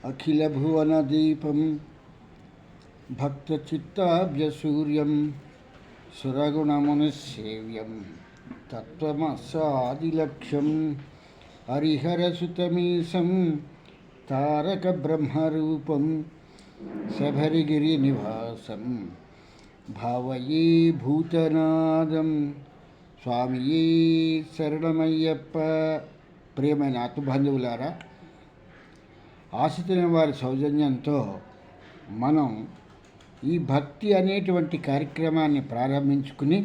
అఖిలభువనదీపం భక్తచిత్తాబ్జసూర్యం సురగుణమునిసేవ్యం తత్వమస్సాదిలక్ష్యం హరిహరసుతమీశం తారకబ్రహ్మరూపం శబరిగిరినివాసం భావయే భూతనాదం. స్వామియే శరణమయ్యప్ప. ప్రియమైన ఆత్మబంధువులారా, ఆశితులైన వారి సౌజన్యంతో మనం ఈ భక్తి అనేటువంటి కార్యక్రమాన్ని ప్రారంభించుకుని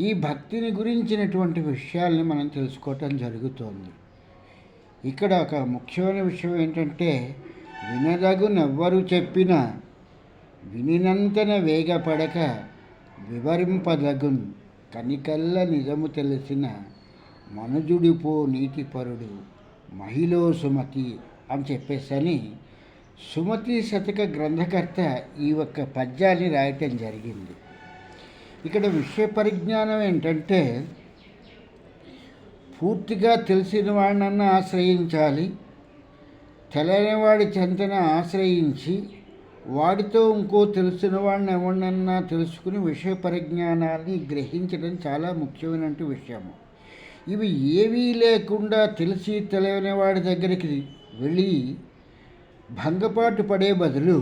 ఈ భక్తిని గురించినటువంటి విషయాల్ని మనం తెలుసుకోవటం జరుగుతోంది. ఇక్కడ ఒక ముఖ్యమైన విషయం ఏంటంటే, వినదగునెవ్వరు చెప్పినా వినినంతన వేగపడక వివరింపదగున్ కనికల్ల నిజము తెలిసిన మనుజుడిపో నీతిపరుడు మహిళో సుమతి అని చెప్పేసని సుమతి శతక గ్రంథకర్త ఈ ఒక్క పద్యాన్ని రాయటం జరిగింది. ఇక్కడ విషయ పరిజ్ఞానం ఏంటంటే, పూర్తిగా తెలిసిన వాడినన్నా ఆశ్రయించాలి, తెలియని వాడి చెంతన ఆశ్రయించి వాడితో ఇంకో తెలిసిన వాడిని ఎవరినన్నా తెలుసుకుని విషయ పరిజ్ఞానాన్ని గ్రహించడం చాలా ముఖ్యమైన విషయము. ఇవి ఏవీ లేకుండా తెలిసి తెలియని వాడి దగ్గరికి వెళ్ళి భంగపాటు పడే బదులు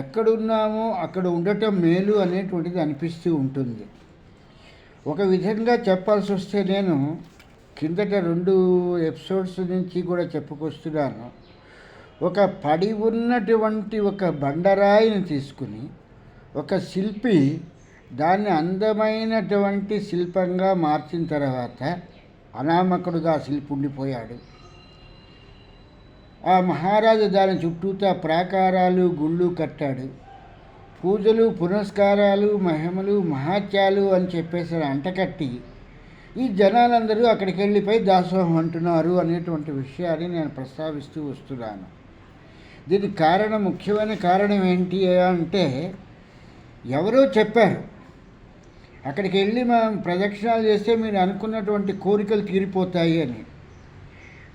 ఎక్కడున్నామో అక్కడ ఉండటం మేలు అనేటువంటిది అనిపిస్తూ ఉంటుంది. ఒక విధంగా చెప్పాల్సి వస్తే, నేను కిందట 2 ఎపిసోడ్స్ నుంచి కూడా చెప్పుకొస్తున్నాను. ఒక పడి ఉన్నటువంటి ఒక బండరాయిని తీసుకుని ఒక శిల్పి దాన్ని అందమైనటువంటి శిల్పంగా మార్చిన తర్వాత అనామకుడుగా ఆ శిల్పి ఉండిపోయాడు. ఆ మహారాజు దాని చుట్టూతా ప్రాకారాలు గుళ్ళు కట్టాడు. పూజలు పునస్కారాలు మహిమలు మహాత్యాలు అని చెప్పేసి అంటకట్టి ఈ జనాలందరూ అక్కడికి వెళ్ళిపోయి దాసోహం అంటున్నారు అనేటువంటి విషయాన్ని నేను ప్రస్తావిస్తూ వస్తున్నాను. దీనికి కారణం, ముఖ్యమైన కారణం ఏంటి అంటే, ఎవరో చెప్పారు అక్కడికి వెళ్ళి మనం ప్రదక్షిణాలు చేస్తే మీరు అనుకున్నటువంటి కోరికలు తీరిపోతాయి అని,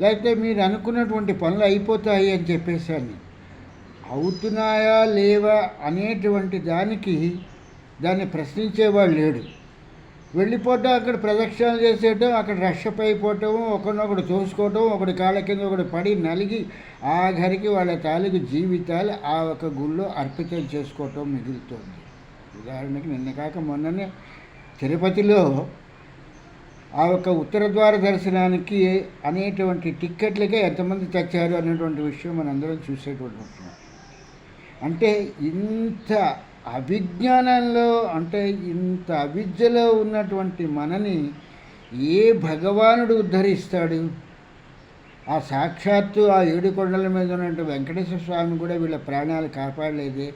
లేకపోతే మీరు అనుకున్నటువంటి పనులు అయిపోతాయి అని చెప్పేసాను. అవుతున్నాయా లేవా అనేటువంటి దాన్ని ప్రశ్నించేవాడు లేడు. వెళ్ళిపోవటం, అక్కడ ప్రదక్షిణాలు చేసేయటం, అక్కడ రషప్ అయిపోవటం, ఒకరినొకడు తోసుకోవటం, ఒకటి కాళ్ళ కింద ఒకటి పడి నలిగి ఆఖరికి వాళ్ళ తాలూకు జీవితాలు ఆ ఒక గుళ్ళో అర్పితం చేసుకోవటం మిగులుతుంది. ఉదాహరణకి నిన్న కాక మొన్ననే తిరుపతిలో ఆ ఒక ఉత్తర ద్వార దర్శనానికి అనేటువంటి టిక్కెట్లకే ఎంతమంది తెచ్చారు అనేటువంటి విషయం మనందరం చూసేటువంటి విషయం. అంటే ఇంత అవిజ్ఞానంలో, అంటే ఇంత అవిద్యలో ఉన్నటువంటి మనని ఏ భగవానుడు ఉద్ధరిస్తాడు? ఆ సాక్షాత్తు ఆ 7 కొండల మీద ఉన్నటువంటి వెంకటేశ్వర స్వామి కూడా వీళ్ళ ప్రాణాలు కాపాడలేదే.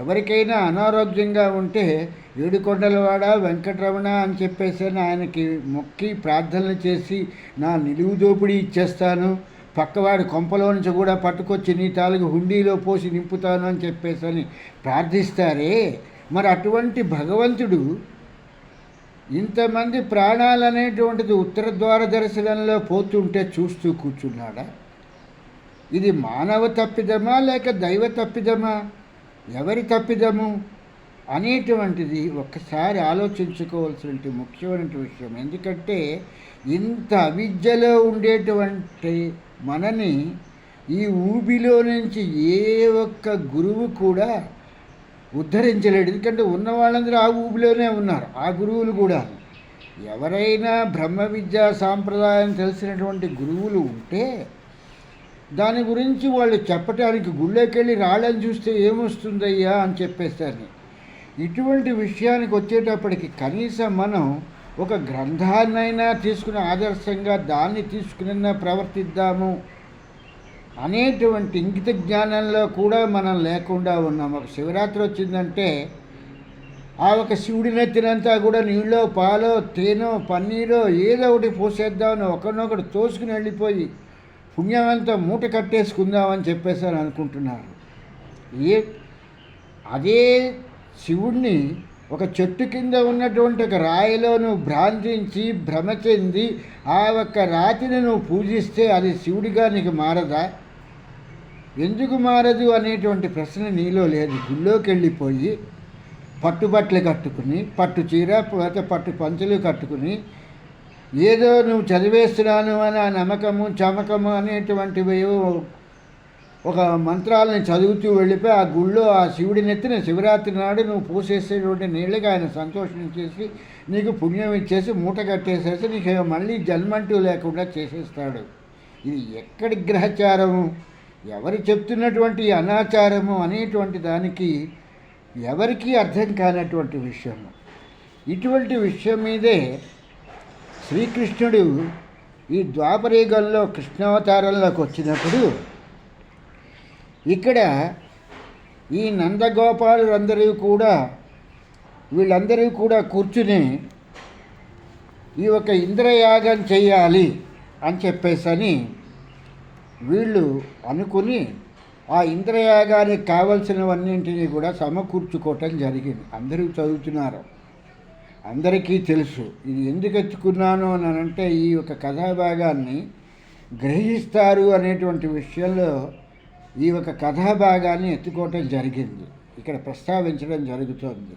ఎవరికైనా అనారోగ్యంగా ఉంటే 7 కొండలవాడ వెంకటరమణ అని చెప్పేసి ఆయనకి మొక్కి ప్రార్థనలు చేసి నా నిలువు దోపిడీ ఇచ్చేస్తాను, పక్కవాడి కొంపలో నుంచి కూడా పట్టుకొచ్చి నీ తాలూకు హుండీలో పోసి నింపుతాను అని చెప్పేసి ప్రార్థిస్తారే. మరి అటువంటి భగవంతుడు ఇంతమంది ప్రాణాలు అనేటువంటిది ఉత్తర ద్వార దర్శనంలో పోతుంటే చూస్తూ కూర్చున్నాడా? ఇది మానవ తప్పిదమా లేక దైవ తప్పిదమా? ఎవరి తప్పిదము అనేటువంటిది ఒక్కసారి ఆలోచించుకోవాల్సిన ముఖ్యమైన విషయం. ఎందుకంటే ఇంత అవిద్యలో ఉండేటువంటి మనని ఈ ఊబిలో నుంచి ఏ ఒక్క గురువు కూడా ఉద్ధరించలేడు. ఎందుకంటే ఉన్న వాళ్ళందరూ ఆ ఊబిలోనే ఉన్నారు, ఆ గురువులు కూడా. ఎవరైనా బ్రహ్మ విద్యా సాంప్రదాయం తెలిసినటువంటి గురువులు ఉంటే దాని గురించి వాళ్ళు చెప్పటానికి గుళ్ళోకెళ్ళి రాళ్ళని చూస్తే ఏమొస్తుందయ్యా అని చెప్పేస్తాను. ఇటువంటి విషయానికి వచ్చేటప్పటికి కనీసం మనం ఒక గ్రంథాన్నైనా తీసుకుని ఆదర్శంగా దాన్ని తీసుకుని ప్రవర్తిద్దాము అనేటువంటి ఇంగిత జ్ఞానంలో కూడా మనం లేకుండా ఉన్నాం. ఒక శివరాత్రి వచ్చిందంటే ఆ ఒక శివుడి నెత్తినంతా కూడా నీళ్ళో పాలో తేనో పన్నీరో ఏదో ఒకటి పోసేద్దామని ఒకరినొకడు తోసుకుని వెళ్ళిపోయి పుణ్యమంతా మూట కట్టేసుకుందామని చెప్పేసి అనుకుంటున్నారు. అదే శివుణ్ణి ఒక చెట్టు కింద ఉన్నటువంటి ఒక రాయిలో నువ్వు భ్రాంతించి భ్రమ చెంది ఆ ఒక్క రాతిని నువ్వు పూజిస్తే అది శివుడిగా నీకు మారదా? ఎందుకు మారదు అనేటువంటి ప్రశ్న నీలో లేదు. గుళ్ళోకి వెళ్ళిపోయి పట్టుబట్టలు కట్టుకుని, పట్టు చీర లేకపోతే పట్టు పంచులు కట్టుకుని, ఏదో నువ్వు చదివేస్తున్నాను అని ఆ నమ్మకము చమకము అనేటువంటివి ఒక మంత్రాలను చదువుతూ వెళ్ళిపోయి ఆ గుళ్ళో ఆ శివుడి నెత్తిన శివరాత్రి నాడు నువ్వు పూసేసేటువంటి నీళ్ళకి ఆయన సంతోషించేసి నీకు పుణ్యం ఇచ్చేసి మూట కట్టేసేసి నీకు మళ్ళీ జన్మంటూ లేకుండా చేసేస్తాడు. ఇది ఎక్కడి గ్రహచారము? ఎవరు చెప్తున్నటువంటి అనాచారము అనేటువంటి దానికి ఎవరికీ అర్థం కానటువంటి విషయము. ఇటువంటి విషయం మీదే శ్రీకృష్ణుడు ఈ ద్వాపరయుగంలో కృష్ణావతారంలోకి వచ్చినప్పుడు ఇక్కడ ఈ నందగోపాలులందరూ కూడా వీళ్ళందరూ కూడా కూర్చుని ఈ ఒక ఇంద్రయాగం చేయాలి అని చెప్పేసని వీళ్ళు అనుకుని ఆ ఇంద్రయాగానికి కావలసినవన్నింటినీ కూడా సమకూర్చుకోవటం జరిగింది. అందరూ చదువుతున్నారు, అందరికీ తెలుసు. ఇది ఎందుకు ఎత్తుకున్నాను అని అంటే ఈ యొక్క కథాభాగాన్ని గ్రహిస్తారు అనేటువంటి విషయంలో ఈ ఒక కథాభాగాన్ని ఎత్తుకోవటం జరిగింది, ఇక్కడ ప్రస్తావించడం జరుగుతోంది.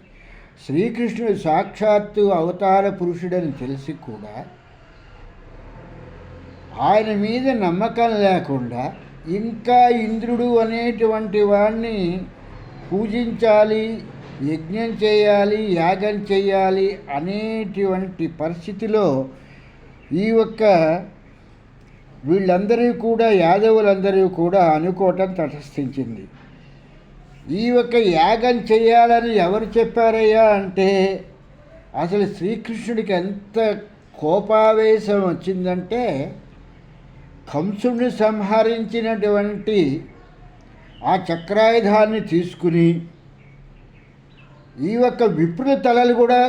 శ్రీకృష్ణుడు సాక్షాత్తు అవతార పురుషుడని తెలిసి కూడా ఆయన మీద నమ్మకం లేకుండా ఇంకా ఇంద్రుడు అనేటువంటి వాడిని పూజించాలి, యజ్ఞం చేయాలి, యాగం చేయాలి అనేటువంటి పరిస్థితిలో ఈ ఒక్క వీళ్ళందరూ కూడా యాదవులందరూ కూడా అనుకోవటం తటస్థించింది. ఈ ఒక్క యాగం చేయాలని ఎవరు చెప్పారయ్యా అంటే అసలు శ్రీకృష్ణుడికి ఎంత కోపావేశం వచ్చిందంటే కంసుడిని సంహరించినటువంటి ఆ చక్రాయుధాన్ని తీసుకుని ఈ ఒక్క విప్రుల తలలు కూడా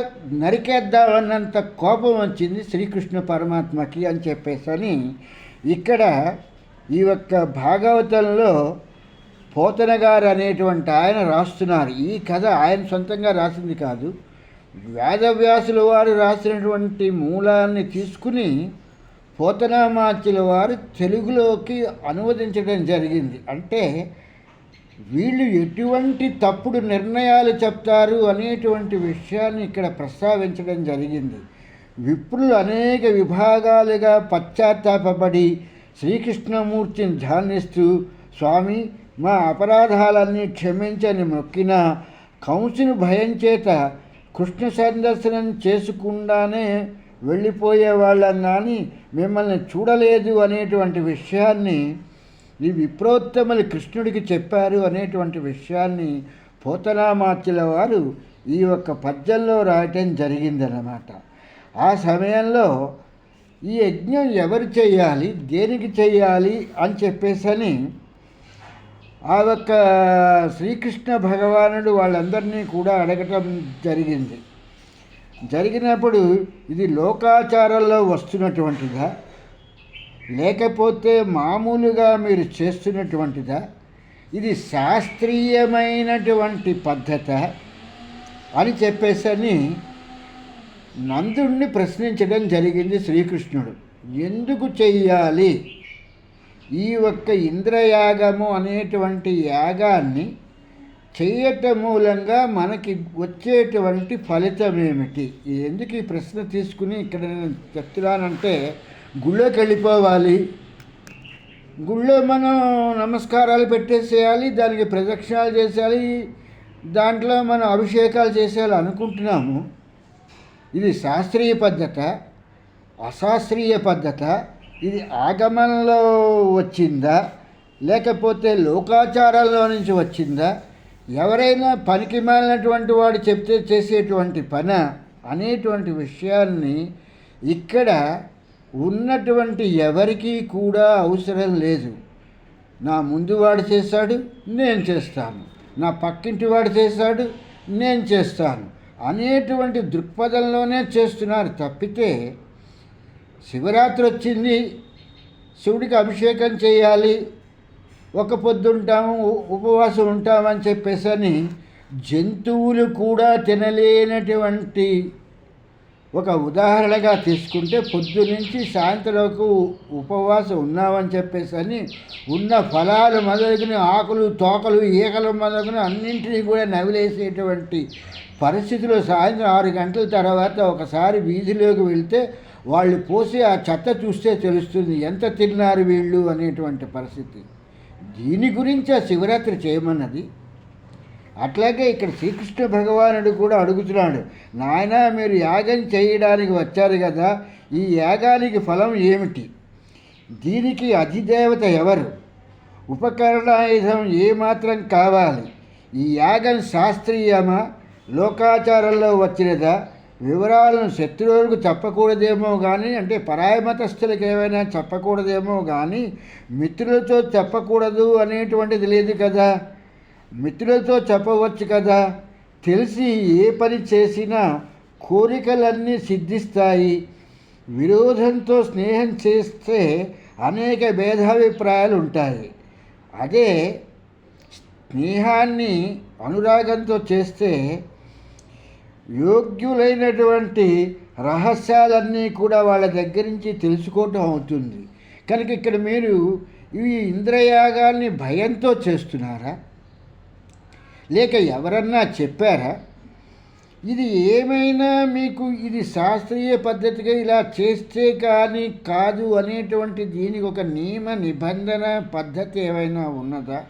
నరికేద్దామన్నంత కోపం వచ్చింది శ్రీకృష్ణ పరమాత్మకి అని చెప్పేసని ఇక్కడ ఈ ఒక్క భాగవతంలో పోతన గారు అనేటువంటి ఆయన రాస్తున్నారు. ఈ కథ ఆయన సొంతంగా రాసింది కాదు, వేదవ్యాసుల వారు రాసినటువంటి మూలాన్ని తీసుకుని పోతనామాచ్యుల వారు తెలుగులోకి అనువదించడం జరిగింది. అంటే వీళ్ళు ఎటువంటి తప్పుడు నిర్ణయాలు చెప్తారు అనేటువంటి విషయాన్ని ఇక్కడ ప్రస్తావించడం జరిగింది. విప్రులు అనేక విభాగాలుగా పశ్చాత్తాపడి శ్రీకృష్ణమూర్తిని ధ్యానిస్తూ స్వామి మా అపరాధాలన్నీ క్షమించని మొక్కిన కంసుని భయం చేత కృష్ణ సందర్శనం చేసుకుండానే వెళ్ళిపోయే వాళ్ళని కానీ మిమ్మల్ని చూడలేదు అనేటువంటి విషయాన్ని ఈ విప్రోత్తములు కృష్ణుడికి చెప్పారు అనేటువంటి విషయాన్ని పోతనామాచ్యుల వారు ఈ ఒక్క పద్యంలో రాయటం జరిగిందన్నమాట. ఆ సమయంలో ఈ యజ్ఞం ఎవరు చేయాలి, దేనికి చేయాలి అని చెప్పేసని ఆ ఒక్క శ్రీకృష్ణ భగవానుడు వాళ్ళందరినీ కూడా అడగటం జరిగింది. జరిగినప్పుడు ఇది లోకాచారంలో వస్తున్నటువంటిదా లేకపోతే మామూలుగా మీరు చేస్తున్నటువంటిదా, ఇది శాస్త్రీయమైనటువంటి పద్ధత అని చెప్పేసని నందుడిని ప్రశ్నించడం జరిగింది శ్రీకృష్ణుడు. ఎందుకు చెయ్యాలి ఈ ఒక్క ఇంద్రయాగము అనేటువంటి యాగాన్ని చేయటం మూలంగా మనకి వచ్చేటువంటి ఫలితం ఏమిటి? ఎందుకు ఈ ప్రశ్న తీసుకుని ఇక్కడ నేను చెప్తున్నానంటే గుళ్ళోకి వెళ్ళిపోవాలి, గుళ్ళో మనం నమస్కారాలు పెట్టేసేయాలి, దానికి ప్రదక్షిణాలు చేసేయాలి, దాంట్లో మనం అభిషేకాలు చేసేయాలి అనుకుంటున్నాము. ఇది శాస్త్రీయ పద్ధత, అశాస్త్రీయ పద్ధత, ఇది ఆగమనంలో వచ్చిందా లేకపోతే లోకాచారాల్లో నుంచి వచ్చిందా, ఎవరైనా పనికి మాలినటువంటి వాడు చెప్తే చేసేటువంటి పన అనేటువంటి విషయాన్ని ఇక్కడ ఉన్నటువంటి ఎవరికీ కూడా అవసరం లేదు. నా ముందు వాడు చేశాడు నేను చేస్తాను, నా పక్కింటి వాడు చేశాడు నేను చేస్తాను అనేటువంటి దృక్పథంలోనే చేస్తున్నారు తప్పితే శివరాత్రి వచ్చింది శివుడికి అభిషేకం చేయాలి, ఒక పొద్దుంటాము ఉపవాసం ఉంటామని చెప్పేసని జంతువులు కూడా తినలేనటువంటి ఒక ఉదాహరణగా తీసుకుంటే, పొద్దు నుంచి సాయంత్రంకు ఉపవాసం ఉన్నామని చెప్పేసి అని ఉన్న ఫలాలు మొదలుగుని ఆకులు తోకలు ఈకలు మొదలుగుని అన్నింటినీ కూడా నవిలేసేటువంటి పరిస్థితిలో సాయంత్రం 6 గంటల తర్వాత ఒకసారి వీధిలోకి వెళ్తే వాళ్ళు పోసి ఆ చెత్త చూస్తే తెలుస్తుంది ఎంత తిన్నారు వీళ్ళు అనేటువంటి పరిస్థితి. దీని గురించి ఆ శివరాత్రి చేయమన్నది. అట్లాగే ఇక్కడ శ్రీకృష్ణ భగవానుడు కూడా అడుగుతున్నాడు, నాయన మీరు యాగం చేయడానికి వచ్చారు కదా, ఈ యాగానికి ఫలం ఏమిటి, దీనికి అధిదేవత ఎవరు, ఉపకరణాయుధం ఏమాత్రం కావాలి, ఈ యాగం శాస్త్రీయమా లోకాచారంలో వచ్చినదా, వివరాలను శత్రువులకు చెప్పకూడదేమో కానీ, అంటే పరాయ మతస్థులకు ఏమైనా చెప్పకూడదేమో కానీ మిత్రులతో చెప్పకూడదు అనేటువంటిది లేదు కదా, మిత్రులతో చెప్పవచ్చు కదా, తెలిసి ఏ పని చేసినా కోరికలన్నీ సిద్ధిస్తాయి, విరోధంతో స్నేహం చేస్తే అనేక భేదాభిప్రాయాలు ఉంటాయి, అదే స్నేహాన్ని అనురాగంతో చేస్తే యోగ్యులైనటువంటి రహస్యాలన్నీ కూడా వాళ్ళ దగ్గర నుంచి తెలుసుకోవటం అవుతుంది. కనుక ఇక్కడ మీరు ఈ ఇంద్రయాగాల్ని భయంతో చేస్తున్నారా, లేక ఎవరన్నా చెప్పారా, ఇది ఏమైనా మీకు ఇది శాస్త్రీయ పద్ధతిగా ఇలా చేస్తే కానీ కాదు అనేటువంటి దీనికి ఒక నియమ నిబంధన పద్ధతి ఏమైనా ఉన్నదా,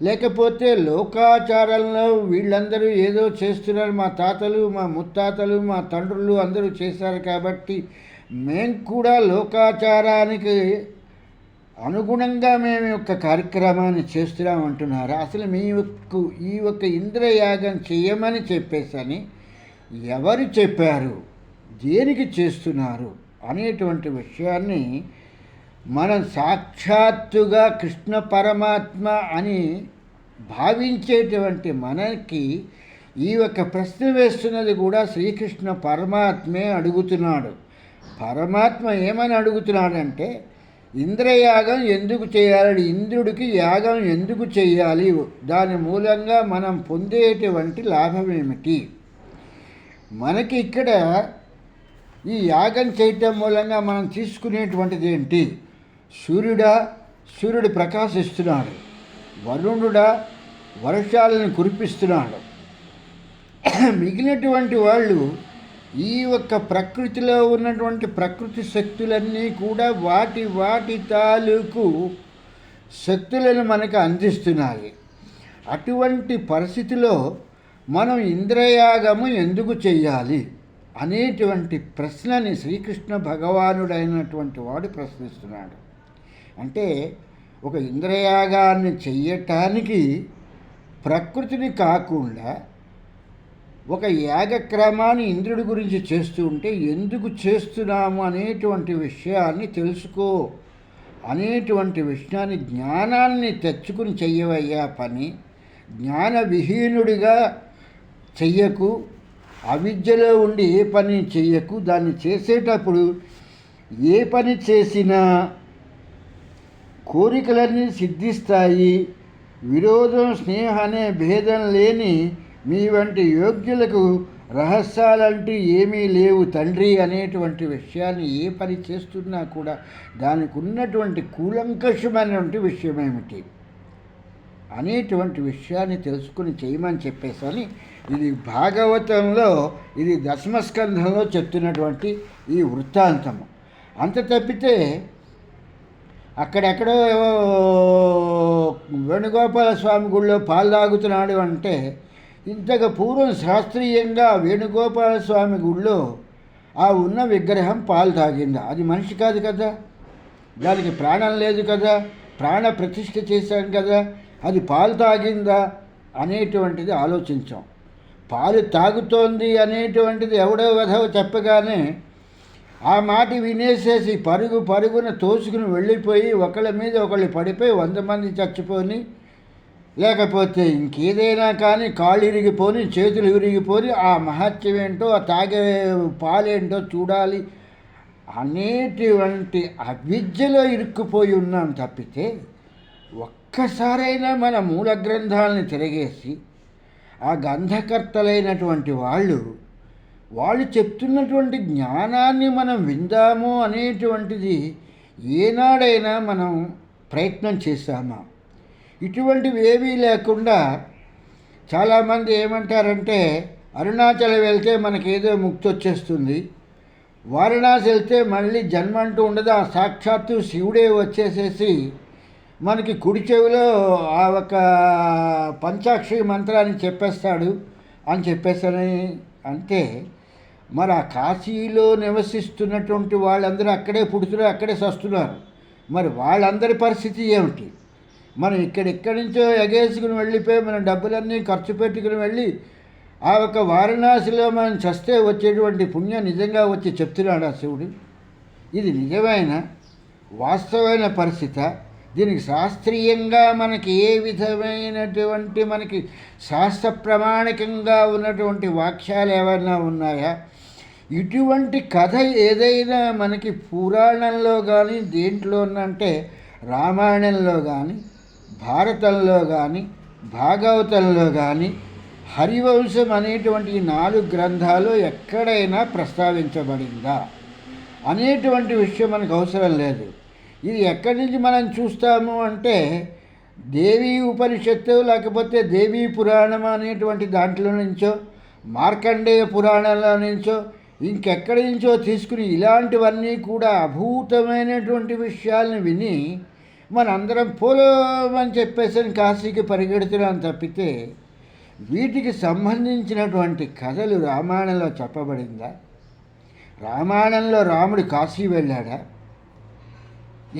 లేకపోతే లోకాచారంలో వీళ్ళందరూ ఏదో చేస్తున్నారు, మా తాతలు మా ముత్తాతలు మా తండ్రులు అందరూ చేశారు కాబట్టి మేము కూడా లోకాచారానికి అనుగుణంగా మేము యొక్క కార్యక్రమాన్ని చేస్తున్నామంటున్నారా, అసలు ఈ యొక్క ఇంద్రయాగం చేయమని చెప్పేసని ఎవరు చెప్పారు, దేనికి చేస్తున్నారు అనేటువంటి విషయాన్ని మనం సాక్షాత్తుగా కృష్ణ పరమాత్మ అని భావించేటువంటి మనకి ఈ యొక్క ప్రశ్న వేస్తున్నది కూడా శ్రీకృష్ణ పరమాత్మే అడుగుతున్నాడు. పరమాత్మ ఏమని అడుగుతున్నాడంటే, ఇంద్రయాగం ఎందుకు చేయాలి, ఇంద్రుడికి యాగం ఎందుకు చేయాలి, దాని మూలంగా మనం పొందేటువంటి లాభం ఏమిటి, మనకి ఇక్కడ ఈ యాగం చేయటం మూలంగా మనం తీసుకునేటువంటిది ఏంటి, సూర్యుడు ప్రకాశిస్తున్నాడు, వరుణుడా వర్షాలను కురిపిస్తున్నాడు, మిగిలినటువంటి వాళ్ళు ఈ యొక్క ప్రకృతిలో ఉన్నటువంటి ప్రకృతి శక్తులన్నీ కూడా వాటి తాలూకు శక్తులను మనకు అందిస్తున్నాయి. అటువంటి పరిస్థితిలో మనం ఇంద్రయాగము ఎందుకు చేయాలి అనేటువంటి ప్రశ్నని శ్రీకృష్ణ భగవానుడైనటువంటి వాడు ప్రశ్నిస్తున్నాడు. అంటే ఒక ఇంద్రయాగాన్ని చెయ్యటానికి ప్రకృతిని కాకుండా ఒక యాగక్రమాన్ని ఇంద్రుడి గురించి చేస్తూ ఉంటే ఎందుకు చేస్తున్నాము అనేటువంటి విషయాన్ని తెలుసుకో అనేటువంటి విషయాన్ని జ్ఞానాన్ని తెచ్చుకుని చెయ్యవయ్యా పని, జ్ఞాన విహీనుడిగా చెయ్యకు, అవిద్యలో ఉండి ఏ పని చెయ్యకు, దాన్ని చేసేటప్పుడు ఏ పని చేసినా కోరికలన్నీ సిద్ధిస్తాయి, విరోధం స్నేహం అనే భేదం లేని మీ వంటి యోగ్యులకు రహస్యాలంటూ ఏమీ లేవు తండ్రి అనేటువంటి విషయాన్ని ఏ పని చేస్తున్నా కూడా దానికి ఉన్నటువంటి కూలంకషమైనటువంటి విషయం ఏమిటి అనేటువంటి విషయాన్ని తెలుసుకుని చేయమని చెప్పేసని ఇది భాగవతంలో, ఇది దశమస్కంధంలో చెప్తున్నటువంటి ఈ వృత్తాంతము. అంత తప్పితే అక్కడెక్కడో వేణుగోపాల స్వామి గుళ్ళో పాలు తాగుతున్నాడు అంటే, ఇంతకు పూర్వం శాస్త్రీయంగా వేణుగోపాల స్వామి గుళ్ళో ఆ ఉన్న విగ్రహం పాలు తాగిందా, అది మనిషి కాదు కదా, దానికి ప్రాణం లేదు కదా, ప్రాణ ప్రతిష్ఠ చేశాం కదా, అది పాలు తాగిందా అనేటువంటిది ఆలోచించాం. పాలు తాగుతోంది అనేటువంటిది ఎవడో వెధవ చెప్పగానే ఆ మాట వినేసేసి పరుగున తోసుకుని వెళ్ళిపోయి ఒకళ్ళ మీద ఒకళ్ళు పడిపోయి 100 మంది చచ్చిపోని, లేకపోతే ఇంకేదైనా కానీ కాళ్ళు ఇరిగిపోని, చేతులు విరిగిపోని, ఆ మహత్యం ఏంటో ఆ తాగే పాలేంటో చూడాలి అనేటువంటి అవిద్యలో ఇరుక్కుపోయి ఉన్నాం తప్పితే, ఒక్కసారైనా మన మూల గ్రంథాలని తిరగేసి ఆ గంధకర్తలైనటువంటి వాళ్ళు చెప్తున్నటువంటి జ్ఞానాన్ని మనం విందాము అనేటువంటిది ఏనాడైనా మనం ప్రయత్నం చేశామా? ఇటువంటివి ఏవీ లేకుండా చాలామంది ఏమంటారంటే అరుణాచలం వెళ్తే మనకేదో ముక్తి వచ్చేస్తుంది, వారణాసి వెళ్తే మళ్ళీ జన్మ అంటూ ఉండదు, ఆ సాక్షాత్తు శివుడే వచ్చేసేసి మనకి కుడి చెవిలో ఆ ఒక పంచాక్షరి మంత్రాన్ని చెప్పేస్తాడు అని చెప్పేసని అంటే, మరి ఆ కాశీలో నివసిస్తున్నటువంటి వాళ్ళందరూ అక్కడే పుడుతున్నారు, అక్కడే సస్తున్నారు. మరి వాళ్ళందరి పరిస్థితి ఏమిటి? మనం ఇక్కడి నుంచో ఎగేసుకుని వెళ్ళిపోయి మన డబ్బులన్నీ ఖర్చు పెట్టుకుని వెళ్ళి ఆ ఒక వారణాసిలో మనం చస్తే వచ్చేటువంటి పుణ్యం నిజంగా వచ్చి చెప్తున్నాడు ఆ శివుడు? ఇది నిజమైన వాస్తవమైన పరిస్థితి. దీనికి శాస్త్రీయంగా మనకి ఏ విధమైనటువంటి మనకి శాస్త్ర ప్రామాణికంగా ఉన్నటువంటి వాక్యాలు ఏమైనా ఉన్నాయా? ఇటువంటి కథ ఏదైనా మనకి పురాణంలో కానీ దేంట్లోనంటే రామాయణంలో కానీ భారతంలో కానీ భాగవతంలో కానీ హరివంశం అనేటువంటి 4 గ్రంథాలు ఎక్కడైనా ప్రస్తావించబడిందా అనేటువంటి విషయం మనకు అవసరం లేదు. ఇది ఎక్కడి నుంచి మనం చూస్తాము అంటే దేవీ ఉపనిషత్తు లేకపోతే దేవీ పురాణం అనేటువంటి దాంట్లో నుంచో మార్కండేయ పురాణంలో నుంచో ఇంకెక్కడి నుంచో తీసుకుని ఇలాంటివన్నీ కూడా అభూతమైనటువంటి విషయాలను విని మనందరం పోలోమని చెప్పేసి కాశీకి పరిగెడుతున్నాం తప్పితే వీటికి సంబంధించినటువంటి కథలు రామాయణంలో చెప్పబడిందా? రామాయణంలో రాముడు కాశీ వెళ్ళాడా?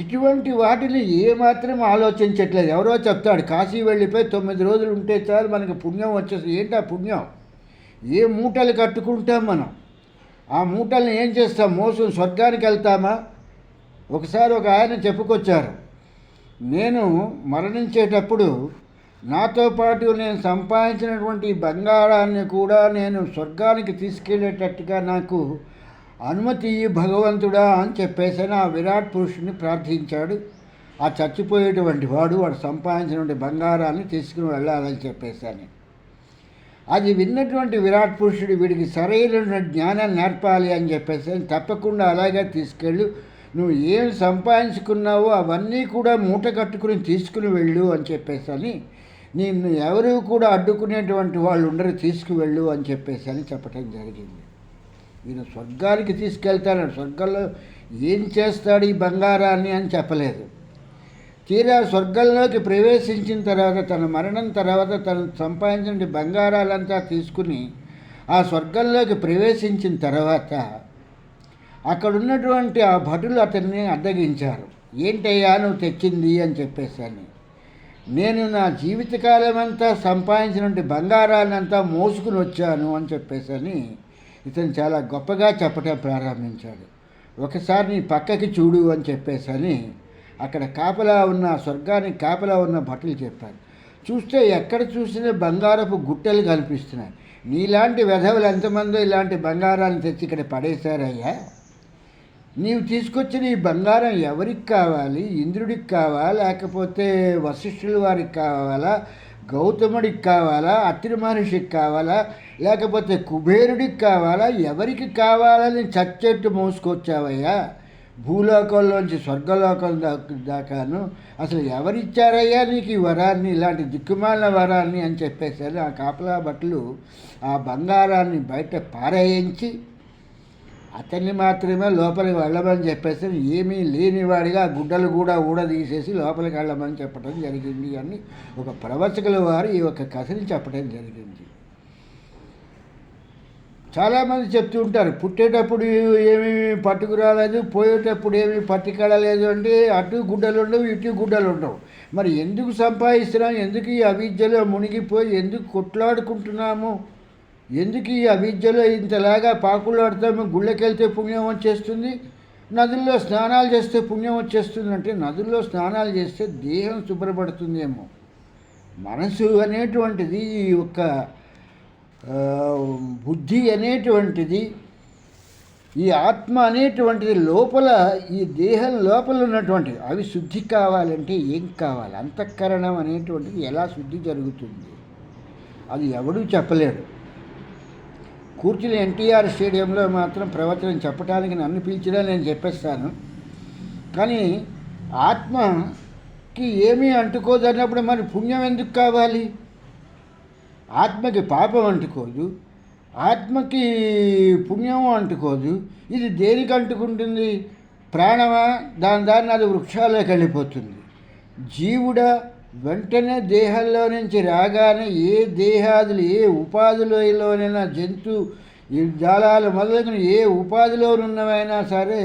ఇటువంటి వాటిని ఏమాత్రం ఆలోచించట్లేదు. ఎవరో చెప్తాడు కాశీ వెళ్ళిపోయి 9 రోజులు ఉంటే చాలు మనకి పుణ్యం వచ్చేసి. ఏంటి ఆ పుణ్యం? ఏ మూటలు కట్టుకుంటాం మనం? ఆ మూటల్ని ఏం చేస్తాం? మోసం స్వర్గానికి వెళ్తామా? ఒకసారి ఒక ఆయన చెప్పుకొచ్చారు, నేను మరణించేటప్పుడు నాతో పాటు నేను సంపాదించినటువంటి బంగారాన్ని కూడా నేను స్వర్గానికి తీసుకెళ్ళేటట్టుగా నాకు అనుమతి భగవంతుడా అని చెప్పేసి ఆ విరాట్ పురుషుని ప్రార్థించాడు. ఆ చచ్చిపోయేటువంటి వాడు సంపాదించినటువంటి బంగారాన్ని తీసుకుని వెళ్ళాలని చెప్పేసాను. అది విన్నటువంటి విరాట్ పురుషుడు వీడికి సరైన జ్ఞానం నేర్పాలి అని చెప్పేసి తప్పకుండా అలాగే తీసుకెళ్ళు, నువ్వు ఏం సంపాదించుకున్నావో అవన్నీ కూడా మూట కట్టుకుని తీసుకుని వెళ్ళు అని చెప్పేసి నిన్ను ఎవరు కూడా అడ్డుకునేటువంటి వాళ్ళు ఉండరు, తీసుకువెళ్ళు అని చెప్పేసి చెప్పటం జరిగింది. ఈయన స్వర్గానికి తీసుకెళ్తాడు, స్వర్గంలో ఏం చేస్తాడు ఈ బంగారాన్ని అని చెప్పలేదు. తీరా స్వర్గంలోకి ప్రవేశించిన తర్వాత తన మరణం తర్వాత తను సంపాదించిన బంగారాలంతా తీసుకుని ఆ స్వర్గంలోకి ప్రవేశించిన తర్వాత అక్కడున్నటువంటి ఆ భటులు అతన్ని అడ్డగించారు. ఏంటయ్యా నువ్వు తెచ్చింది అని చెప్పేసాను. నేను నా జీవితకాలం అంతా సంపాదించినటువంటి బంగారాన్నంతా మోసుకుని వచ్చాను అని చెప్పేసని ఇతను చాలా గొప్పగా చెప్పటం ప్రారంభించాడు. ఒకసారి నీ పక్కకి చూడు అని చెప్పేసని అక్కడ కాపలా ఉన్న స్వర్గానికి కాపలా ఉన్న భటులు చెప్పారు. చూస్తే ఎక్కడ చూసినా బంగారపు గుట్టలు కనిపిస్తున్నాయి. నీలాంటి వెధవలు ఎంతమందో ఇలాంటి బంగారాన్ని తెచ్చి ఇక్కడ పడేశారయ్యా. నీవు తీసుకొచ్చిన ఈ బంగారం ఎవరికి కావాలి? ఇంద్రుడికి కావాలా, లేకపోతే వశిష్ఠుల వారికి కావాలా, గౌతముడికి కావాలా, అత్రి మహర్షికి కావాలా, లేకపోతే కుబేరుడికి కావాలా? ఎవరికి కావాలని చచ్చెట్టు మోసుకొచ్చావయ్యా భూలోకంలోంచి స్వర్గలోకం దాకాను? అసలు ఎవరిచ్చారయ్యా నీకు ఈ వరాన్ని, ఇలాంటి దిక్కుమాలిన వరాన్ని అని చెప్పేసరి ఆ కాపలా భటులు ఆ బంగారాన్ని బయట పారేయించి అతన్ని మాత్రమే లోపలికి వెళ్ళమని చెప్పేసి ఏమీ లేనివాడిగా గుడ్డలు కూడా ఊడదీసేసి లోపలికి వెళ్ళమని చెప్పడం జరిగింది అని ఒక ప్రవచకుల వారు ఈ యొక్క కథని చెప్పడం జరిగింది. చాలామంది చెప్తూ ఉంటారు, పుట్టేటప్పుడు ఏమీ పట్టుకురాలేదు, పోయేటప్పుడు ఏమీ పట్టుకెళ్ళలేదు అంటే అటు గుడ్డలు ఉండవు ఇటు గుడ్డలు ఉండవు. మరి ఎందుకు సంపాదిస్తున్నాం? ఎందుకు ఈ అవిద్యలో మునిగిపోయి ఎందుకు కొట్లాడుకుంటున్నాము? ఎందుకు ఈ అవిద్యలో ఇంతలాగా పాకులాడుతాము? గుళ్ళకెళ్తే పుణ్యం వచ్చేస్తుంది, నదుల్లో స్నానాలు చేస్తే పుణ్యం వచ్చేస్తుంది. అంటే నదుల్లో స్నానాలు చేస్తే దేహం శుభ్రపడుతుందేమో, మనసు అనేటువంటిది ఈ యొక్క బుద్ధి అనేటువంటిది, ఈ ఆత్మ అనేటువంటిది లోపల ఈ దేహం లోపల ఉన్నటువంటిది అవి శుద్ధి కావాలంటే ఏం కావాలి? అంతఃకరణం అనేటువంటిది ఎలా శుద్ధి జరుగుతుంది? అది ఎవడూ చెప్పలేడు. కూర్చుని ఎన్టీఆర్ స్టేడియంలో మాత్రం ప్రవచనం చెప్పడానికి నన్ను పిలిచినా నేను చెప్పేస్తాను. కానీ ఆత్మకి ఏమీ అంటుకోదన్నప్పుడు మరి పుణ్యం ఎందుకు కావాలి? ఆత్మకి పాపం అంటుకోదు, ఆత్మకి పుణ్యం అంటుకోదు. ఇది దేనికి అంటుకుంటుంది? ప్రాణమా? దాన్ని అది వృక్షాలకు వెళ్ళిపోతుంది. జీవుడా వెంటనే దేహంలో నుంచి రాగానే ఏ దేహాదులు ఏ ఉపాధిలోనైనా జంతు జాలాలు మొదలైన ఏ ఉపాధిలోనున్నవైనా సరే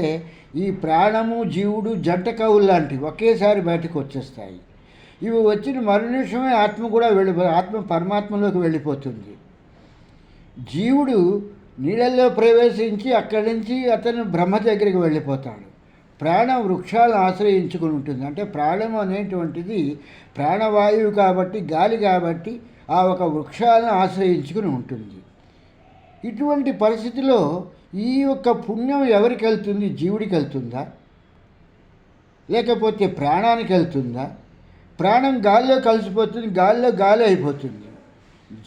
ఈ ప్రాణము జీవుడు జంట కవులు లాంటివి ఒకేసారి బయటకు వచ్చేస్తాయి. ఇవి వచ్చిన మరునిమిషమే ఆత్మ కూడా ఆత్మ పరమాత్మలోకి వెళ్ళిపోతుంది. జీవుడు నీళ్ళల్లో ప్రవేశించి అక్కడి నుంచి అతను బ్రహ్మ దగ్గరికి వెళ్ళిపోతాడు. ప్రాణం వృక్షాలను ఆశ్రయించుకుని ఉంటుంది. అంటే ప్రాణం అనేటువంటిది ప్రాణవాయువు కాబట్టి, గాలి కాబట్టి ఆ ఒక వృక్షాలను ఆశ్రయించుకుని ఉంటుంది. ఇటువంటి పరిస్థితిలో ఈ యొక్క పుణ్యం ఎవరికి వెళ్తుంది? జీవుడికి వెళ్తుందా, లేకపోతే ప్రాణానికి వెళ్తుందా? ప్రాణం గాల్లో కలిసిపోతుంది, గాల్లో గాలి అయిపోతుంది.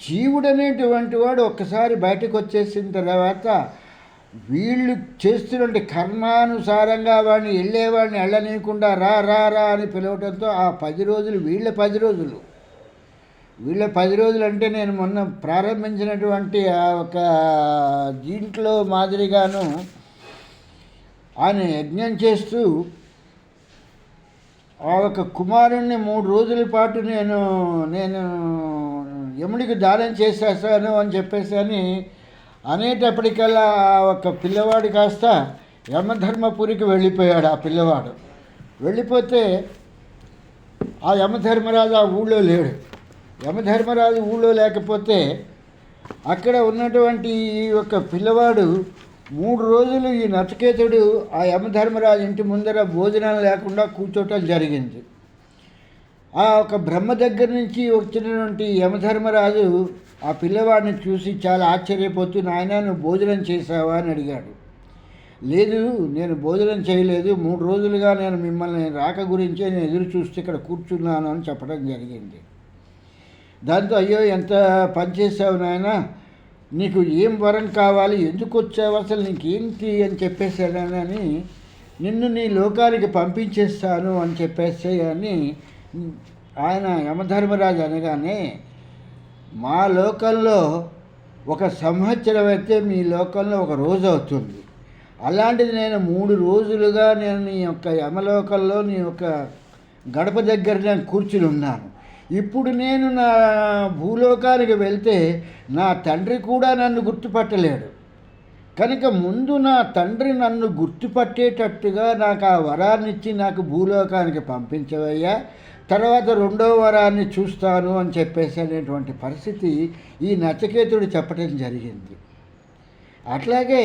జీవుడు అనేటువంటి వాడు ఒక్కసారి బయటకు వచ్చేసిన తర్వాత వీళ్ళు చేస్తున్న కర్మానుసారంగా వాడిని వెళ్ళేవాడిని వెళ్ళనీయకుండా రా రా రా అని పిలవడంతో ఆ 10 రోజులు వీళ్ళ 10 రోజులు అంటే నేను మొన్న ప్రారంభించినటువంటి ఆ ఒక దీంట్లో మాదిరిగాను ఆయన యజ్ఞం చేస్తూ ఆ ఒక కుమారుణ్ణి 3 రోజుల పాటు నేను యముడికి దానం చేసేస్తాను అని చెప్పేసి అనేటప్పటికల్లా ఒక పిల్లవాడు కాస్త యమధర్మపురికి వెళ్ళిపోయాడు. ఆ పిల్లవాడు వెళ్ళిపోతే ఆ యమధర్మరాజు ఆ ఊళ్ళో లేడు. యమధర్మరాజు ఊళ్ళో లేకపోతే అక్కడ ఉన్నటువంటి ఈ యొక్క పిల్లవాడు 3 రోజులు ఈ నచికేతుడు ఆ యమధర్మరాజు ఇంటి ముందర భోజనం లేకుండా కూర్చోటం జరిగింది. ఆ ఒక బ్రహ్మ దగ్గర నుంచి వచ్చినటువంటి యమధర్మరాజు ఆ పిల్లవాడిని చూసి చాలా ఆశ్చర్యపోతూ, నాయన నువ్వు భోజనం చేసావా అని అడిగాడు. లేదు, నేను భోజనం చేయలేదు, 3 రోజులుగా నేను మిమ్మల్ని రాక గురించే నేను ఎదురు చూస్తే ఇక్కడ కూర్చున్నాను అని చెప్పడం జరిగింది. దాంతో అయ్యో ఎంత పని చేసావు నాయన, నీకు ఏం వరం కావాలి, ఎందుకు వచ్చావు, అసలు నీకేంటి అని చెప్పేసాడని నిన్ను నీ లోకానికి పంపించేస్తాను అని చెప్పేసి అని ఆయన యమధర్మరాజు అనగానే, మా లోకంలో 1 సంవత్సరం అయితే మీ లోకంలో 1 రోజు అవుతుంది. అలాంటిది నేను 3 రోజులుగా నేను నీ యొక్క యమలోకంలో నీ యొక్క గడప దగ్గర నేను కూర్చుని ఉన్నాను. ఇప్పుడు నేను నా భూలోకానికి వెళ్తే నా తండ్రి కూడా నన్ను గుర్తుపట్టలేడు. కనుక ముందు నా తండ్రి నన్ను గుర్తుపట్టేటట్టుగా నాకు ఆ వరాన్ని ఇచ్చి నాకు భూలోకానికి పంపించవయ్యా, తర్వాత 2వ వరాన్ని చూస్తాను అని చెప్పేసి అనేటువంటి పరిస్థితి ఈ నచికేతుడు చెప్పడం జరిగింది. అట్లాగే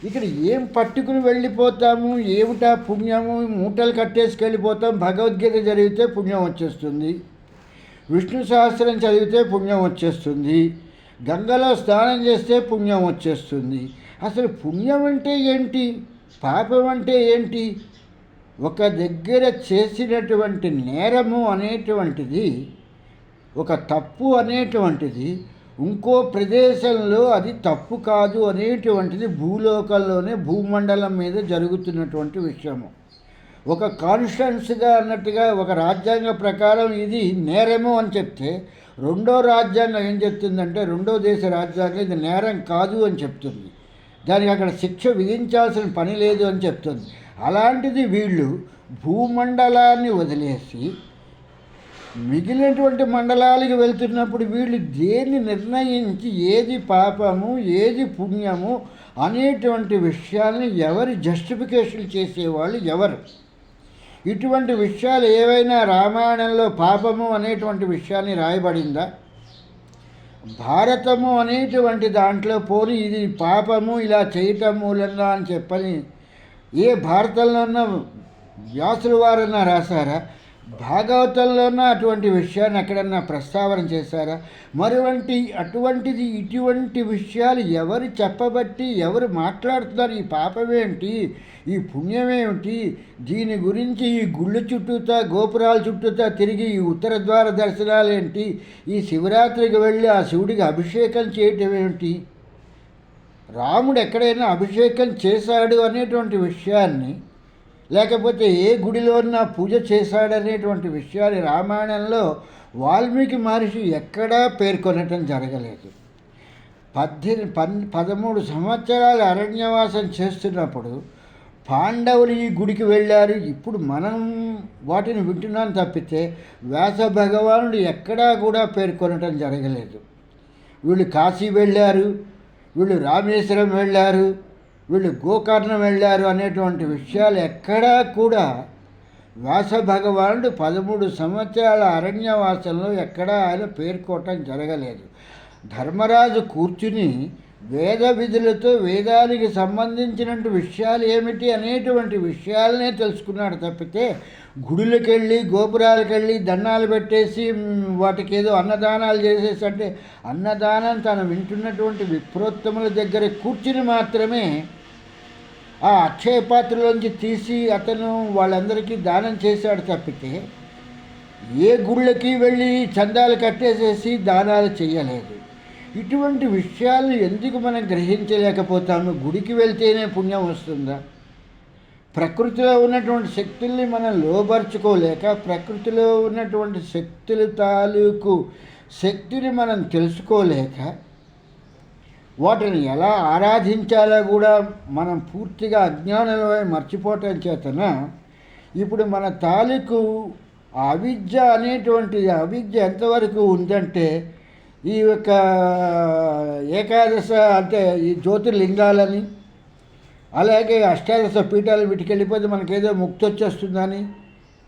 ఇక్కడ ఏం పట్టుకుని వెళ్ళిపోతాము, ఏమిటా పుణ్యము, మూటలు కట్టేసుకెళ్ళిపోతాం. భగవద్గీత చదివితే పుణ్యం వచ్చేస్తుంది, విష్ణు సహస్రం చదివితే పుణ్యం వచ్చేస్తుంది, గంగలో స్నానం చేస్తే పుణ్యం వచ్చేస్తుంది. అసలు పుణ్యం అంటే ఏంటి, పాపం అంటే ఏంటి? ఒక దగ్గర చేసినటువంటి నేరము అనేటువంటిది, ఒక తప్పు అనేటువంటిది ఇంకో ప్రదేశంలో అది తప్పు కాదు అనేటువంటిది భూలోకంలోనే భూమండలం మీద జరుగుతున్నటువంటి విషయము. ఒక కాన్స్టిట్యున్సీగా అన్నట్టుగా ఒక రాజ్యాంగ ప్రకారం ఇది నేరము అని చెప్తే, 2వ రాజ్యాంగం ఏం చెప్తుందంటే, 2వ దేశ రాజ్యాంగం ఇది నేరం కాదు అని చెప్తుంది. దానికి అక్కడ శిక్ష విధించాల్సిన పని లేదు అని చెప్తుంది. అలాంటిది వీళ్ళు భూమండలాన్ని వదిలేసి మిగిలినటువంటి మండలాలకు వెళ్తున్నప్పుడు వీళ్ళు దేన్ని నిర్ణయించి ఏది పాపము ఏది పుణ్యము అనేటువంటి విషయాల్ని ఎవరు జస్టిఫికేషన్ చేసేవాళ్ళు ఎవరు? ఇటువంటి విషయాలు ఏవైనా రామాయణంలో పాపము అనేటువంటి విషయాన్ని రాయబడిందా? భారతము అనేటువంటి దాంట్లో పోని ఇది పాపము ఇలా చేయటం మూలంగా అని చెప్పని ఏ భారతంలో ఉన్న వ్యాసుల వారన్నా రాశారా? భాగవతంలోన అటువంటి విషయాన్ని ఎక్కడన్నా ప్రస్తావన చేశారా? అటువంటిది ఇటువంటి విషయాలు ఎవరు చెప్పబట్టి ఎవరు మాట్లాడుతున్నారు? ఈ పాపమేంటి, ఈ పుణ్యమేమిటి, దీని గురించి ఈ గుళ్ళు చుట్టూతా గోపురాల చుట్టూతా తిరిగి ఈ ఉత్తర ద్వార దర్శనాలేంటి, ఈ శివరాత్రికి వెళ్ళి ఆ శివుడికి అభిషేకం చేయటం ఏమిటి, రాముడు ఎక్కడైనా అభిషేకం చేశాడు అనేటువంటి విషయాన్ని, లేకపోతే ఏ గుడిలోన్నా పూజ చేశాడనేటువంటి విషయాన్ని రామాయణంలో వాల్మీకి మహర్షి ఎక్కడా పేర్కొనటం జరగలేదు. 13 సంవత్సరాలు అరణ్యవాసం చేస్తున్నప్పుడు పాండవులు ఈ గుడికి వెళ్ళారు. ఇప్పుడు మనం వాటిని వింటున్నాం తప్పితే వ్యాస భగవానుడు ఎక్కడా కూడా పేర్కొనటం జరగలేదు. వీళ్ళు కాశీ వెళ్ళారు, వీళ్ళు రామేశ్వరం వెళ్ళారు, వీళ్ళు గోకర్ణం వెళ్ళారు అనేటువంటి విషయాలు ఎక్కడా కూడా వ్యాస భగవానుడు 13 సంవత్సరాల అరణ్యవాసంలో ఎక్కడా ఆయన పేర్కోవటం జరగలేదు. ధర్మరాజు కూర్చుని వేద విధులతో వేదానికి సంబంధించినటువంటి విషయాలు ఏమిటి అనేటువంటి విషయాలనే తెలుసుకున్నాడు తప్పితే గుడులకెళ్ళి గోపురాలకెళ్ళి దండాలు పెట్టేసి వాటికి ఏదో అన్నదానాలు చేసేసి, అంటే అన్నదానం తను వింటున్నటువంటి విప్రోత్తముల దగ్గర కూర్చుని మాత్రమే ఆ అక్షయ పాత్రలోంచి తీసి అతను వాళ్ళందరికీ దానం చేశాడు తప్పితే ఏ గుళ్ళకి వెళ్ళి చందాలు కట్టేసేసి దానాలు చేయలేదు. ఇటువంటి విషయాలను ఎందుకు మనం గ్రహించలేకపోతాము? గుడికి వెళ్తేనే పుణ్యం వస్తుందా? ప్రకృతిలో ఉన్నటువంటి శక్తుల్ని మనం లోబర్చుకోలేక, ప్రకృతిలో ఉన్నటువంటి శక్తుల తాలూకు శక్తిని మనం తెలుసుకోలేక, వాటిని ఎలా ఆరాధించాలో కూడా మనం పూర్తిగా అజ్ఞానంలో మర్చిపోవటం చేతన ఇప్పుడు మన తాలూకు అవిద్య అవిద్య ఎంతవరకు ఉందంటే, ఈ యొక్క ఏకాదశ అంటే ఈ జ్యోతిర్లింగాలని, అలాగే అష్టాదశ పీఠాలు వీటికి వెళ్ళిపోతే మనకేదో ముక్తి వచ్చేస్తుందని,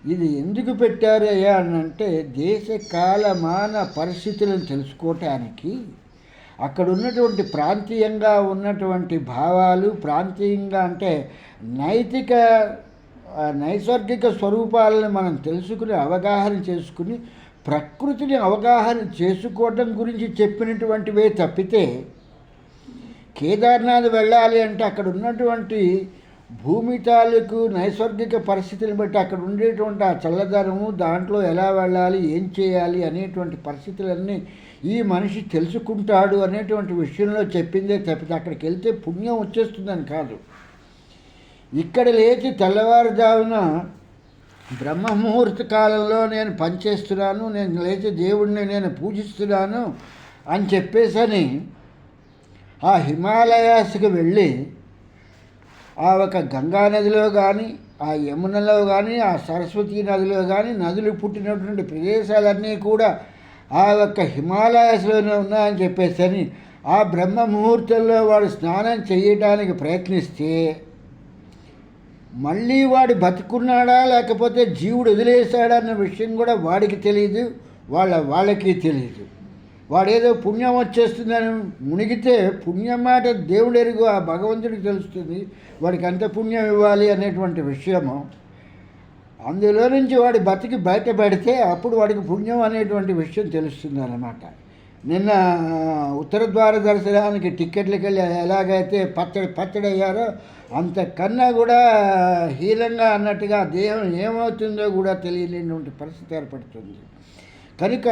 ఇది ఎందుకు పెట్టారయ్యా అని అంటే దేశ కాలమాన పరిస్థితులను తెలుసుకోవటానికి, అక్కడ ఉన్నటువంటి ప్రాంతీయంగా ఉన్నటువంటి భావాలు, ప్రాంతీయంగా అంటే నైసర్గిక స్వరూపాలను మనం తెలుసుకుని అవగాహన చేసుకుని ప్రకృతిని అవగాహన చేసుకోవడం గురించి చెప్పినటువంటివే తప్పితే, కేదార్నాథ్ వెళ్ళాలి అంటే అక్కడ ఉన్నటువంటి భూమి తాలూకు నైసర్గిక పరిస్థితులను బట్టి అక్కడ ఉండేటువంటి ఆ చల్లదనము, దాంట్లో ఎలా వెళ్ళాలి, ఏం చేయాలి అనేటువంటి పరిస్థితులన్నీ ఈ మనిషి తెలుసుకుంటాడు అనేటువంటి విషయంలో చెప్పిందే తప్పితే అక్కడికి వెళ్తే పుణ్యం వచ్చేస్తుందని కాదు. ఇక్కడ లేచి తెల్లవారుజామున బ్రహ్మముహూర్త కాలంలో నేను పనిచేస్తున్నాను, నేను లేచి దేవుడిని నేను పూజిస్తున్నాను అని చెప్పేసని ఆ హిమాలయాస్కి వెళ్ళి ఆ ఒక గంగా నదిలో కానీ, ఆ యమునలో కానీ, ఆ సరస్వతీ నదిలో కానీ, నదులు పుట్టినటువంటి ప్రదేశాలన్నీ కూడా ఆ యొక్క హిమాలయాస్లోనే ఉన్నాయని చెప్పేసని ఆ బ్రహ్మ ముహూర్తంలో వాడు స్నానం చేయడానికి ప్రయత్నిస్తే మళ్ళీ వాడు బతుకున్నాడా లేకపోతే జీవుడు వదిలేశాడా అన్న విషయం కూడా వాడికి తెలియదు, వాళ్ళకి తెలియదు. వాడేదో పుణ్యం వచ్చేస్తుందని మునిగితే పుణ్యం మాట దేవుడు ఎరుగు, ఆ భగవంతుడికి తెలుస్తుంది వాడికి ఎంత పుణ్యం ఇవ్వాలి అనేటువంటి విషయము. అందులో నుంచి వాడి బతికి బయటపడితే అప్పుడు వాడికి పుణ్యం అనేటువంటి విషయం తెలుస్తుంది అన్నమాట. నిన్న ఉత్తర ద్వార దర్శనానికి టిక్కెట్లకి వెళ్ళి ఎలాగైతే పచ్చడి అయ్యారో అంతకన్నా కూడా హీనంగా అన్నట్టుగా దేహం ఏమవుతుందో కూడా తెలియలేనటువంటి పరిస్థితి ఏర్పడుతుంది. కనుక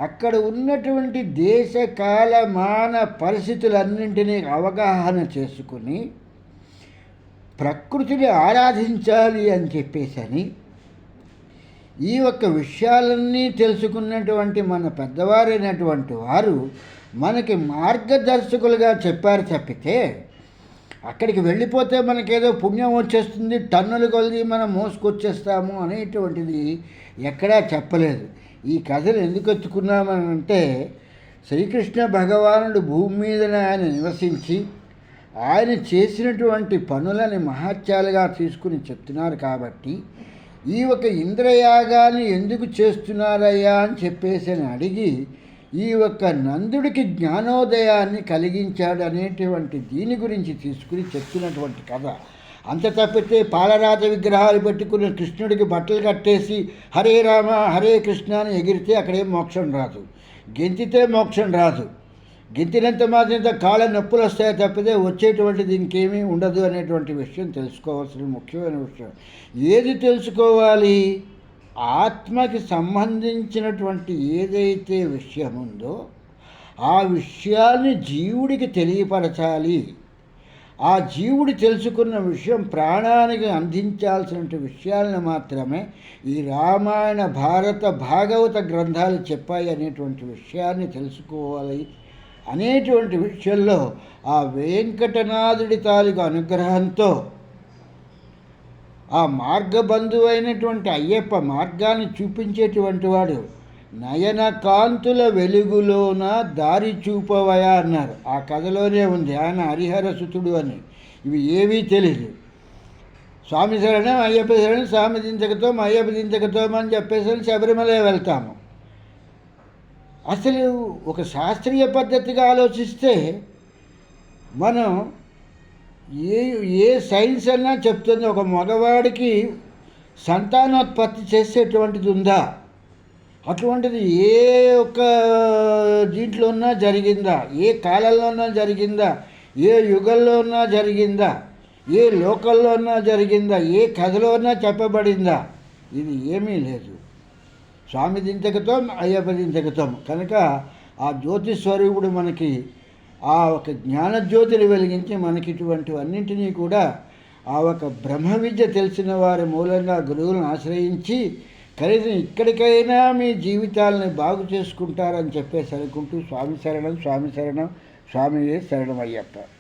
అక్కడ ఉన్నటువంటి దేశ కాలమాన పరిస్థితులన్నింటినీ అవగాహన చేసుకుని ప్రకృతిని ఆరాధించాలి అని చెప్పేసని ఈ యొక్క విషయాలన్నీ తెలుసుకున్నటువంటి మన పెద్దవారైనటువంటి వారు మనకి మార్గదర్శకులుగా చెప్పారు తప్పితే అక్కడికి వెళ్ళిపోతే మనకేదో పుణ్యం వచ్చేస్తుంది, టన్నులు కొలిది మనం మోసుకొచ్చేస్తాము అనేటువంటిది ఎక్కడా చెప్పలేదు. ఈ కథను ఎందుకు ఎత్తుకున్నామనంటే శ్రీకృష్ణ భగవానుడు భూమి మీదనే ఆయన నివసించి ఆయన చేసినటువంటి పనులని మహత్యాలుగా తీసుకుని చెప్తున్నారు. కాబట్టి ఈ ఒక ఇంద్రయాగాన్ని ఎందుకు చేస్తున్నారయ్యా అని చెప్పేసి అని అడిగి ఈ యొక్క నందుడికి జ్ఞానోదయాన్ని కలిగించాడు అనేటువంటి దీని గురించి తీసుకుని చెప్తున్నటువంటి కథ. అంత తప్పితే పాలరాత విగ్రహాలు పెట్టుకుని కృష్ణుడికి బట్టలు కట్టేసి హరే రామ హరే కృష్ణ అని ఎగిరితే అక్కడేం మోక్షం రాదు. గెంతితే మోక్షం రాదు. గెంతినంత మాత్రంత కాళ్ళ నొప్పులు వస్తాయి తప్పితే వచ్చేటువంటిది ఇంకేమీ ఉండదు అనేటువంటి విషయం తెలుసుకోవాల్సిన ముఖ్యమైన విషయం. ఏది తెలుసుకోవాలి? ఆత్మకి సంబంధించినటువంటి ఏదైతే విషయం ఉందో ఆ విషయాన్ని జీవుడికి తెలియపరచాలి. ఆ జీవుడు తెలుసుకున్న విషయం ప్రాణానికి అందించాల్సిన విషయాలను మాత్రమే ఈ రామాయణ భారత భాగవత గ్రంథాలు చెప్పాయి అనేటువంటి విషయాన్ని తెలుసుకోవాలి. అనేటువంటి విషయంలో ఆ వెంకటనాథుడి తాలూకు అనుగ్రహంతో ఆ మార్గబంధువైనటువంటి అయ్యప్ప మార్గాన్ని చూపించేటువంటి వాడు నయన కాంతుల వెలుగులోన దారి చూపవయా అన్నారు. ఆ కథలోనే ఉంది. ఆయన హరిహరసుతుడు అని. ఇవి ఏవీ తెలియదు. స్వామి శరణం అయ్యప్ప శరణం, స్వామి దించకతోం అయ్యప్ప దించకతోం అని చెప్పేసి శబరిమల వెళ్తాము. అసలు ఒక శాస్త్రీయ పద్ధతిగా ఆలోచిస్తే మనం ఏ సైన్స్ అన్నా చెప్తుంది ఒక మగవాడికి సంతానోత్పత్తి చేసేటువంటిది ఉందా? అటువంటిది ఏ ఒక్క దీంట్లో ఉన్నా జరిగిందా? ఏ కాలంలో ఉన్నా జరిగిందా? ఏ యుగంలో ఉన్నా జరిగిందా? ఏ లోకల్లో ఉన్నా జరిగిందా? ఏ కథలో ఉన్నా చెప్పబడిందా? ఇది ఏమీ లేదు. స్వామి దించకతో అయ్యప్ప దించకతో కనుక ఆ జ్యోతి స్వరూపుడు మనకి ఆ ఒక జ్ఞానజ్యోతిని వెలిగించి మనకి ఇటువంటివన్నింటినీ కూడా ఆ ఒక బ్రహ్మ విద్య తెలిసిన వారి మూలంగా గురువులను ఆశ్రయించి కనీసం ఇక్కడికైనా మీ జీవితాలని బాగు చేసుకుంటారని చెప్పేసి అనుకుంటూ స్వామి శరణం స్వామి శరణం స్వామియే శరణం అయ్యప్ప.